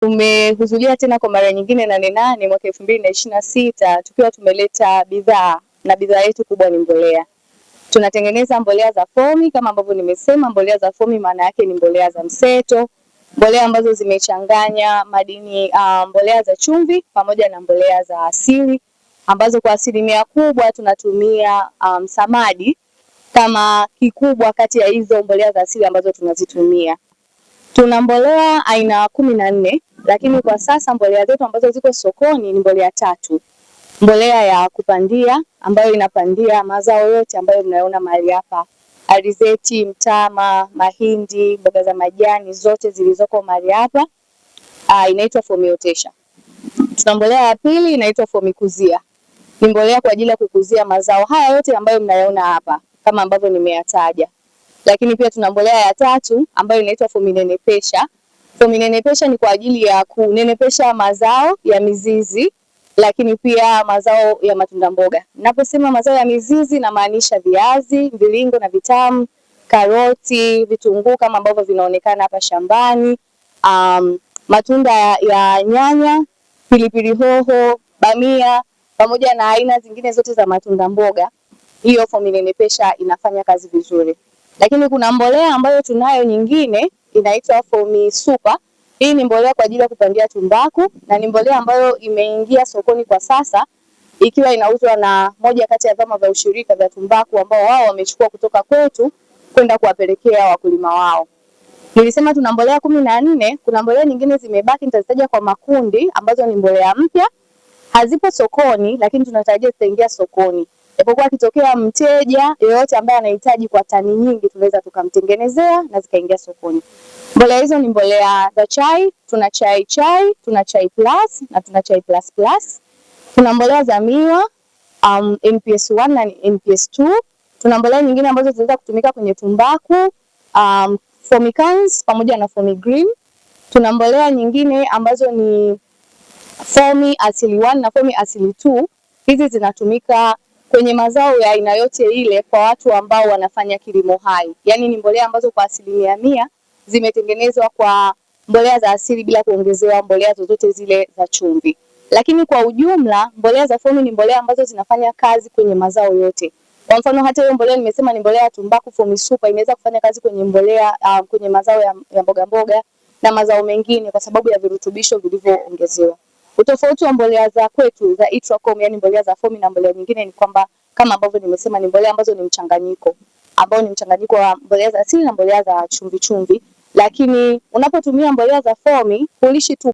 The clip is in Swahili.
Tumehudhuria tena kwa mara nyingine Nane mwaka 2026 tukiwa tumeleta bidhaa, na bidhaa yetu kubwa ni mbolea. Tunatengeneza mbolea za fomi kama ambavyo nimesema. Mbolea za fomi maana yake ni mbolea za mseto, mbolea ambazo zimechanganya madini, mbolea za chumvi pamoja na mbolea za asili, ambazo kwa asilimia kubwa tunatumia samadi kama kikubwa kati ya hizo mbolea za asili ambazo tunazitumia. Tuna mbolea aina 14, lakini kwa sasa mbolea zetu ambazo ziko sokoni ni mbolea 3. Mbolea ya kupandia ambayo inapandia mazao yote ambayo mnaona mahali hapa: alizeti, mtama, mahindi, mboga za majani zote zilizoko mahali hapa, inaitwa Fomiotesha. Tuna mbolea ya pili inaitwa Fomikuzia. Ni mbolea kwa ajili ya kukuzia mazao haya yote ambayo mnayaona hapa kama ambavyo nimeyataja. Lakini pia tuna mbolea ya 3 ambayo inaitwa Fominenepesha. Fominenepesha ni kwa ajili ya kunenepesha mazao ya mizizi, lakini pia mazao ya matunda mboga. Ninaposema mazao ya mizizi namaanisha viazi, mviringo na vitamu, karoti, vitunguu kama ambavyo vinaonekana hapa shambani, matunda ya nyanya, pilipili hoho, bamia pamoja na aina zingine zote za matunda mboga. Hiyo Fominenepesha inafanya kazi vizuri. Lakini kuna mbolea ambayo tunayo nyingine inaitwa Fomi Super. Hii ni mbolea kwa ajili ya kupandia tumbaku na ni mbolea ambayo imeingia sokoni kwa sasa, ikiwa inauzwa na moja kati ya vyama vya ushirika vya tumbaku ambao wao wamechukua kutoka kwetu kwenda kuwapelekea wakulima wao. Nilisema tuna mbolea 14, kuna mbolea nyingine zimebaki, nitazitaja kwa makundi, ambazo ni mbolea mpya. Hazipo sokoni lakini tunatarajia zitaingia sokoni. Japokuwa akitokea mteja yeyote ambaye anahitaji kwa tani nyingi, tunaweza tukamtengenezea na zikaingia sokoni. Mbolea hizo ni mbolea za chai, tuna chai, tuna chai plus na tuna chai plus plus. Tuna mbolea za miwa, NPS 1 na NPS 2. Tuna mbolea nyingine ambazo zinaweza kutumika kwenye tumbaku, Fomicans pamoja na Fomigreen. Tuna mbolea nyingine ambazo ni Fomi Asili 1 na Fomi Asili 2. Hizi zinatumika kwenye mazao ya aina yote ile kwa watu ambao wanafanya kilimo hai. Yaani ni mbolea ambazo kwa 100% zimetengenezwa kwa mbolea za asili bila kuongezewa mbolea zozote zile za chumvi. Lakini kwa ujumla mbolea za Fomi ni mbolea ambazo zinafanya kazi kwenye mazao yote. Kwa mfano hata hiyo mbolea nimesema ni mbolea ya tumbaku Fomi Super inaweza kufanya kazi kwenye mbolea kwenye mazao ya mboga mboga na mazao mengine kwa sababu ya virutubisho vilivyoongezewa. Utofauti wa mbolea za kwetu za Itracom, yani mbolea za Fomi na mbolea nyingine, ni kwamba kama ambavyo nimesema ni mbolea ambazo ni mchanganyiko, ambao ni mchanganyiko wa mbolea za asili na mbolea za chumvi. Lakini unapotumia mbolea za Fomi hulishi tu